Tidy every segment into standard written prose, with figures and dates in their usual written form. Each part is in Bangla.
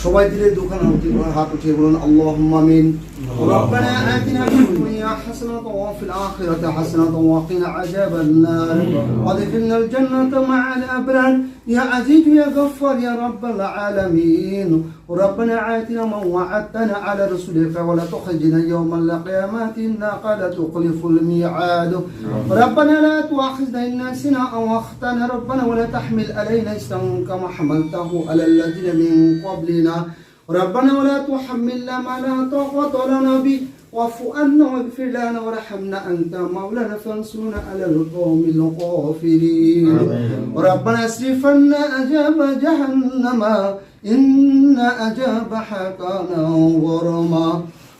সবাই দিলে দোকান হাত উঠিয়ে বলুন আল্লাহুম্মা আমিন। ربنا آتنا في الدنيا حسنة وفي الآخرة حسنة وقنا عذاب النار وادخلنا الجنة مع الأبرار يا عزيز يا غفار يا رب العالمين. ربنا آتنا ما وعدتنا على رسلك ولا تخزنا يوم القيامة إنك لا تخلف الميعاد. ربنا لا تؤاخذنا إن نسينا أو أخطأنا ربنا ولا تحمل علينا إصرا كما حملته على الذين من قبلنا ربنا ولا تحملنا ما لا طاقة لنا به واعف عنا واغفر لنا وارحمنا أنت مولانا فانصرنا على القوم الكافرين. ربنا اصرف عنا عذاب جهنم إن عذابها كان غراما.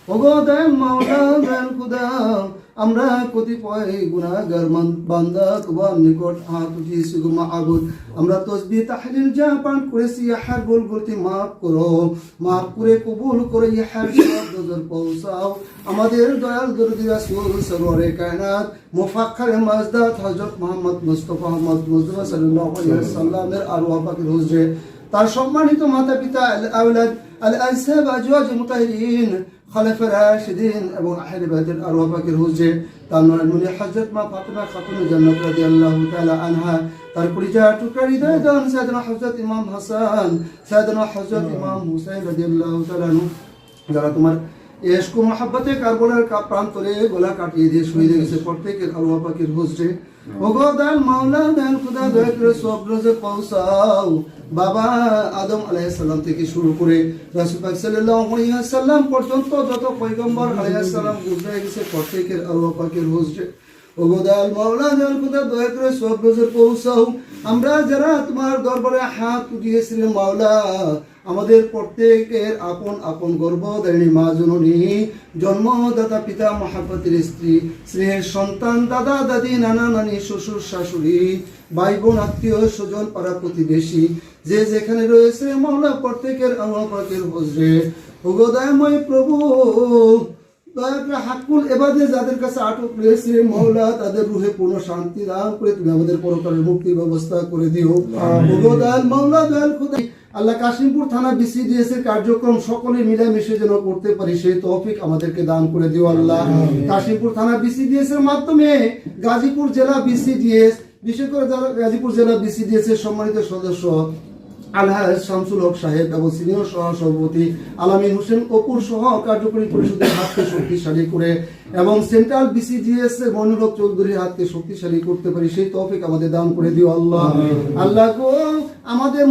وغدا مولانا الخدا আমরা কতিপয় গুনাহগার বান্দা তোমার নিকট হাত উঠিয়েছি গো মাবুদ। আমরা তাসবিহ তাহলিল যা পাঠ করেছি ইহার ভুল ত্রুটি মাফ করো, মাফ করে কবুল করে ইহার সওয়াব পৌঁছাও। আমাদের দয়াল দরদি রাসূল সরওয়ারে কায়নাত মুফাক্খারে মাজদাত হযরত মুহাম্মদ মুস্তাফা মুস্তাফা সাল্লাল্লাহু আলাইহি ওয়াসাল্লামের আরওয়াহ পাকের হুজরে, তার সম্মানিত মাতা পিতা আওলাদ আল আনসাব আজওয়াজ মুতাহহিরিন খলিফা রাশিদিন এবং আহলে বাইতের আরওয়াহ পাকের হুজরে, তার নূরে হযরত মা ফাতেমা খাতুনুল জান্নাত রাদিয়াল্লাহু তাআলা আনহা, তার পরিচয় টুকরা হৃদয় দান সাইয়েদনা হযরত ইমাম হাসান, সাইয়েদনা হযরত ইমাম হুসাইন রাদিয়াল্লাহু তাআলা আনহু, যারা তোমার ইশক ও মহব্বতে কারবালার প্রান্তরে গলা কাটিয়ে দিয়ে শহীদ হয়ে গেছে, প্রত্যেকের আরওয়াহ পাকের হুজরে ওগো দাল মাওলা দাল খুদা দয়া করে সব রোজে পৌঁছাও। বাবা আদম আলাইহিস সালাম থেকে শুরু করে রাসূল পাক সাল্লাল্লাহু আলাইহি ওয়াসাল্লাম পর্যন্ত যত পয়গম্বর আলাইহিস সালাম গুজরে গেছে, প্রত্যেকের আরওয়াহ পাকের হুজরে ওগো দাল মাওলা দাল খুদা দয়া করে সব রোজে পৌঁছাও। আমরা যারা তোমার দরবারে হাত উঠিয়েছিলাম মাওলা, আমাদের প্রত্যেকের আপন আপন গর্ভধারিণী মা জননী, জন্মদাতা পিতা মহাব্বতের স্ত্রী, স্নেহের সন্তান, দাদা দাদি, নানা নানি, শ্বশুর শাশুড়ি, ভাই বোন, আত্মীয় স্বজন, পাড়া প্রতিবেশী, যে যেখানে রয়েছে মাওলা প্রত্যেকের আল্লাহ পাকের হুজরে ওগো দয়াময় প্রভু, দয়া করে হাক্কুল এবাদে যাদের কাছে আটক রয়েছে মাওলা, তাদের রুহে পূর্ণ শান্তি দান করে তুমি আমাদের পরকালের মুক্তির ব্যবস্থা করে দিও। ওগো দয়াল মাওলা দয়াল খুদা আল্লাহ, কাশিমপুর থানা বিসিডিএস এর কার্যক্রম সকলে মিলেমিশে যেন করতে পারি সেই তৌফিক আমাদেরকে দান করে দিও আল্লাহ। কাশিমপুর থানা বিসিডিএস এর মাধ্যমে গাজীপুর জেলা বিসিডিএস, বিশেষ করে গাজীপুর জেলা বিসিডিএস এর সম্মানিত সদস্য আলহাজ শামসুল হক সাহেব এবং সিনিয়র সহ সভাপতি আলামিন হোসেন অপুর সহ কার্যকরী পরিষদের হাতকে শক্তিশালী করে এবং সেন্ট্রাল বিসিডিএস এর মনিরক চৌধুরীর হাতকে শক্তিশালী করতে পারি সেই তৌফিক আমাদের দান করে দিও আল্লাহ। আল্লাহ গো আমাদের